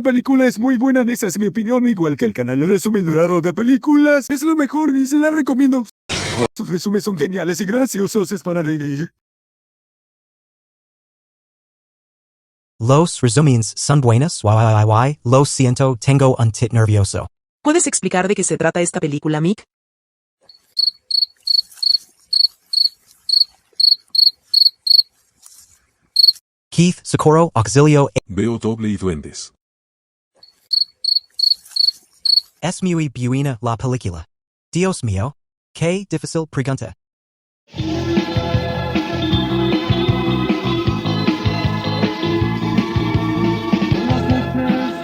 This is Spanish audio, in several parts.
Esta película es muy buena, esa es mi opinión, igual que el canal de resumen durado de películas. Es lo mejor y se la recomiendo. Sus resúmenes son geniales y graciosos, es para reír. Los resumins son buenos, lo siento, tengo un tit nervioso. ¿Puedes explicar de qué se trata esta película, Mick? Keith, Socorro, Auxilio, Veo doble y duendes. es muy buena la película. Dios mío, qué difícil pregunta.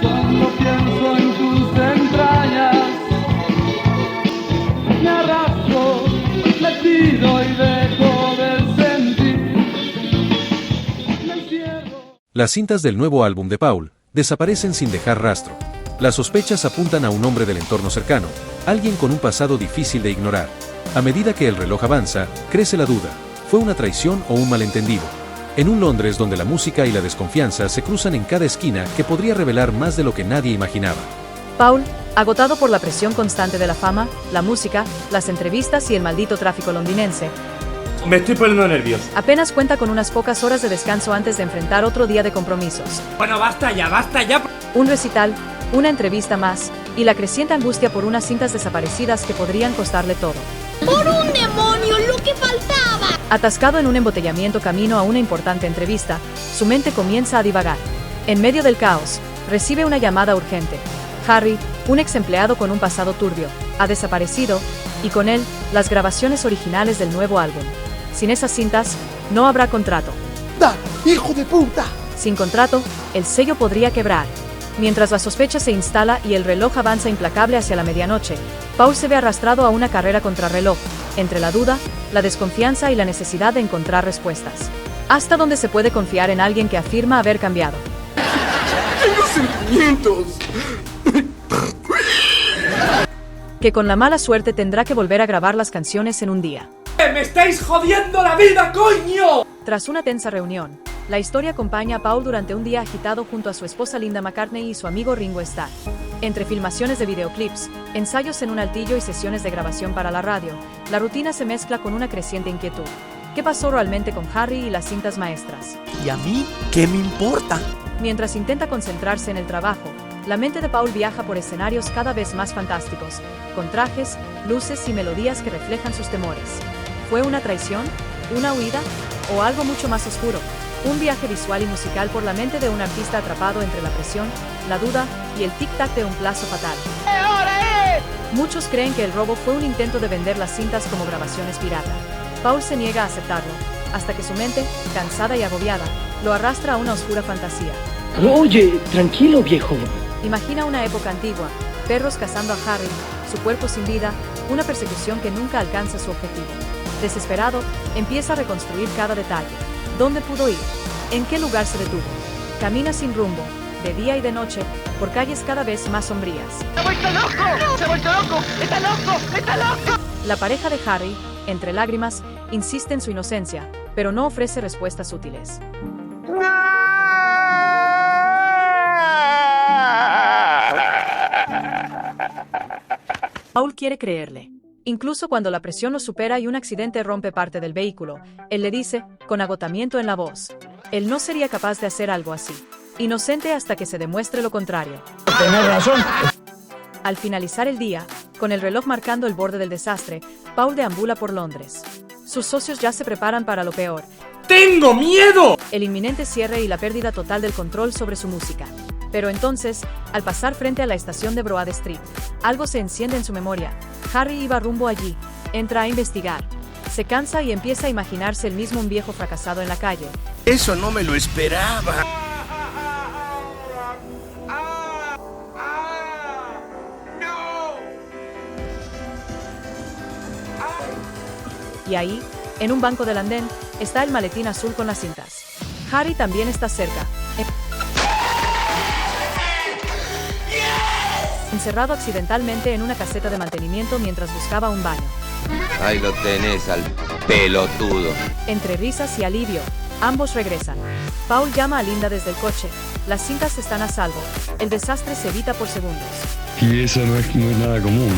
Cuando pienso en tus entrañas, me arrastro, me tiro y dejo de sentir, me encierro. Las cintas del nuevo álbum de Paul desaparecen sin dejar rastro. Las sospechas apuntan a un hombre del entorno cercano, alguien con un pasado difícil de ignorar. A medida que el reloj avanza, crece la duda. ¿Fue una traición o un malentendido? En un Londres donde la música y la desconfianza se cruzan en cada esquina que podría revelar más de lo que nadie imaginaba. Paul, agotado por la presión constante de la fama, la música, las entrevistas y el maldito tráfico londinense, Me estoy poniendo nervioso. apenas cuenta con unas pocas horas de descanso antes de enfrentar otro día de compromisos. Bueno, basta ya, basta ya. Un recital, una entrevista más, y la creciente angustia por unas cintas desaparecidas que podrían costarle todo. ¡Por un demonio, lo que faltaba! Atascado en un embotellamiento camino a una importante entrevista, su mente comienza a divagar. En medio del caos, recibe una llamada urgente. Harry, un ex empleado con un pasado turbio, ha desaparecido, y con él, las grabaciones originales del nuevo álbum. Sin esas cintas, no habrá contrato. ¡Da, hijo de puta! Sin contrato, el sello podría quebrar. Mientras la sospecha se instala y el reloj avanza implacable hacia la medianoche, Paul se ve arrastrado a una carrera contrarreloj, entre la duda, la desconfianza y la necesidad de encontrar respuestas. ¿Hasta dónde se puede confiar en alguien que afirma haber cambiado? ¡Tengo sentimientos! Que con la mala suerte tendrá que volver a grabar las canciones en un día. ¡Me estáis jodiendo la vida, coño! Tras una tensa reunión, la historia acompaña a Paul durante un día agitado junto a su esposa Linda McCartney y su amigo Ringo Starr. Entre filmaciones de videoclips, ensayos en un altillo y sesiones de grabación para la radio, la rutina se mezcla con una creciente inquietud. ¿Qué pasó realmente con Harry y las cintas maestras? ¿Y a mí qué me importa? Mientras intenta concentrarse en el trabajo, la mente de Paul viaja por escenarios cada vez más fantásticos, con trajes, luces y melodías que reflejan sus temores. ¿Fue una traición? ¿Una huida? ¿O algo mucho más oscuro? Un viaje visual y musical por la mente de un artista atrapado entre la presión, la duda y el tic-tac de un plazo fatal. Muchos creen que el robo fue un intento de vender las cintas como grabaciones pirata. Paul se niega a aceptarlo, hasta que su mente, cansada y agobiada, lo arrastra a una oscura fantasía. Oye, tranquilo, viejo. Imagina una época antigua, perros cazando a Harry, su cuerpo sin vida, una persecución que nunca alcanza su objetivo. Desesperado, empieza a reconstruir cada detalle. ¿Dónde pudo ir? ¿En qué lugar se detuvo? Camina sin rumbo, de día y de noche, por calles cada vez más sombrías. ¡Se ha vuelto loco! ¡Se ha vuelto loco! ¡Está loco! ¡Está loco! La pareja de Harry, entre lágrimas, insiste en su inocencia, pero no ofrece respuestas útiles. Paul quiere creerle. Incluso cuando la presión lo supera y un accidente rompe parte del vehículo, él le dice, con agotamiento en la voz, él no sería capaz de hacer algo así. Inocente hasta que se demuestre lo contrario. Tienes razón. Al finalizar el día, con el reloj marcando el borde del desastre, Paul deambula por Londres. Sus socios ya se preparan para lo peor. ¡Tengo miedo! El inminente cierre y la pérdida total del control sobre su música. Pero entonces, al pasar frente a la estación de Broad Street, algo se enciende en su memoria. Harry iba rumbo allí, entra a investigar. Se cansa y empieza a imaginarse el mismo un viejo fracasado en la calle. Eso no me lo esperaba. Y ahí, en un banco del andén, está el maletín azul con las cintas. Harry también está cerca. Encerrado accidentalmente en una caseta de mantenimiento mientras buscaba un baño. Ahí lo tenés al pelotudo. Entre risas y alivio, Ambos regresan. Paul llama a Linda desde el coche. Las cintas están a salvo. El desastre se evita por segundos. Y eso no es nada común.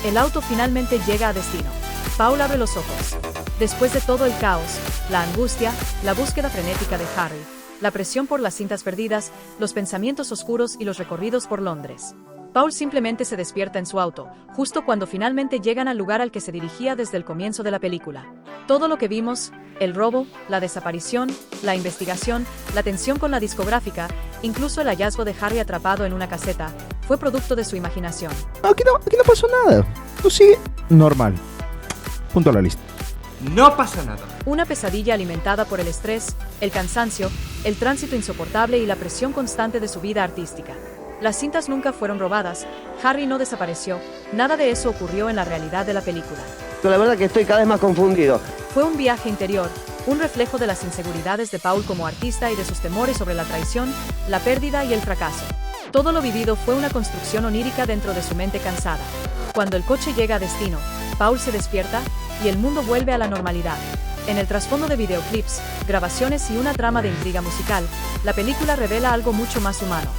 El auto finalmente llega a destino. Paul abre los ojos. Después de todo el caos, la angustia, la búsqueda frenética de Harry, la presión por las cintas perdidas, los pensamientos oscuros y los recorridos por Londres, Paul simplemente se despierta en su auto, justo cuando finalmente llegan al lugar al que se dirigía desde el comienzo de la película. Todo lo que vimos, el robo, la desaparición, la investigación, la tensión con la discográfica, incluso el hallazgo de Harry atrapado en una caseta, fue producto de su imaginación. Aquí no pasó nada. Tú sigue normal. Punto a la lista. No pasa nada. Una pesadilla alimentada por el estrés, el cansancio, el tránsito insoportable y la presión constante de su vida artística. Las cintas nunca fueron robadas, Harry no desapareció, nada de eso ocurrió en la realidad de la película. La verdad que estoy cada vez más confundido. Fue un viaje interior, un reflejo de las inseguridades de Paul como artista y de sus temores sobre la traición, la pérdida y el fracaso. Todo lo vivido fue una construcción onírica dentro de su mente cansada. Cuando el coche llega a destino, Paul se despierta y el mundo vuelve a la normalidad. En el trasfondo de videoclips, grabaciones y una trama de intriga musical, la película revela algo mucho más humano: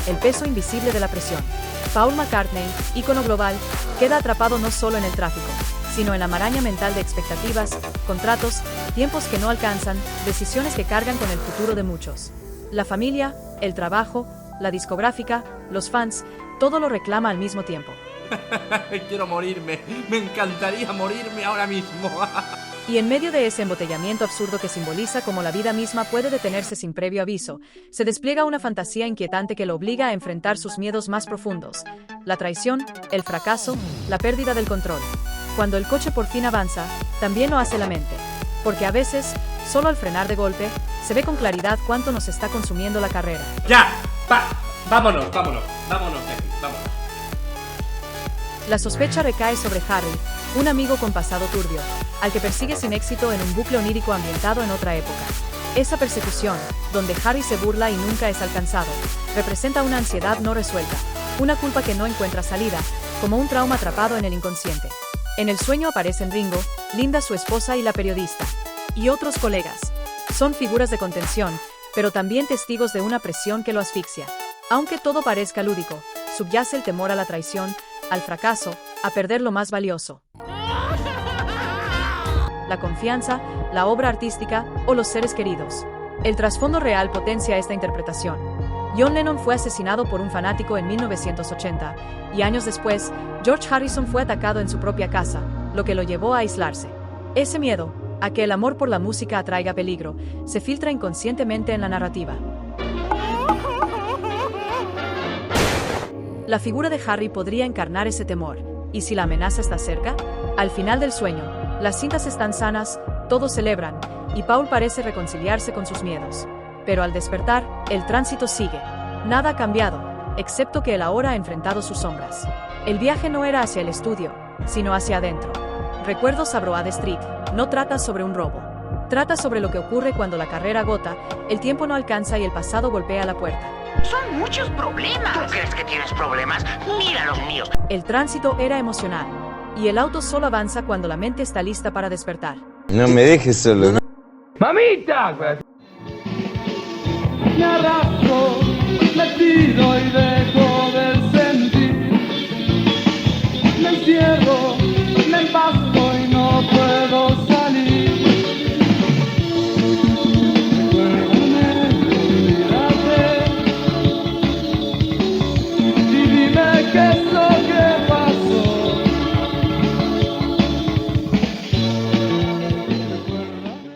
el peso invisible de la presión. Paul McCartney, ícono global, queda atrapado no solo en el tráfico, sino en la maraña mental de expectativas, contratos, tiempos que no alcanzan, decisiones que cargan con el futuro de muchos. La familia, el trabajo, la discográfica, los fans, todo lo reclama al mismo tiempo. Quiero morirme. Me encantaría morirme ahora mismo. Y en medio de ese embotellamiento absurdo que simboliza cómo la vida misma puede detenerse sin previo aviso, se despliega una fantasía inquietante que lo obliga a enfrentar sus miedos más profundos: la traición, el fracaso, la pérdida del control. Cuando el coche por fin avanza, también lo hace la mente, porque a veces, solo al frenar de golpe, se ve con claridad cuánto nos está consumiendo la carrera. ¡Ya! Vámonos de aquí, vámonos. La sospecha recae sobre Harry, un amigo con pasado turbio, al que persigue sin éxito en un bucle onírico ambientado en otra época. Esa persecución, donde Harry se burla y nunca es alcanzado, representa una ansiedad no resuelta, una culpa que no encuentra salida, como un trauma atrapado en el inconsciente. En el sueño aparecen Ringo, Linda su esposa y la periodista, y otros colegas. Son figuras de contención, pero también testigos de una presión que lo asfixia. Aunque todo parezca lúdico, subyace el temor a la traición, al fracaso, a perder lo más valioso: la confianza, la obra artística o los seres queridos. El trasfondo real potencia esta interpretación. John Lennon fue asesinado por un fanático en 1980, y años después, George Harrison fue atacado en su propia casa, lo que lo llevó a aislarse. Ese miedo, a que el amor por la música atraiga peligro, se filtra inconscientemente en la narrativa. La figura de Harry podría encarnar ese temor. ¿Y si la amenaza está cerca? Al final del sueño, las cintas están sanas, todos celebran, y Paul parece reconciliarse con sus miedos. Pero al despertar, el tránsito sigue. Nada ha cambiado, excepto que él ahora ha enfrentado sus sombras. El viaje no era hacia el estudio, sino hacia adentro. Recuerdos a Broad Street no trata sobre un robo. Trata sobre lo que ocurre cuando la carrera agota, el tiempo no alcanza y el pasado golpea la puerta. Son muchos problemas. ¿Tú crees que tienes problemas? Mira los míos. El tránsito era emocional, y el auto solo avanza cuando la mente está lista para despertar. No me dejes solo. ¡Mamita! Me arrastro, me tiro y dejo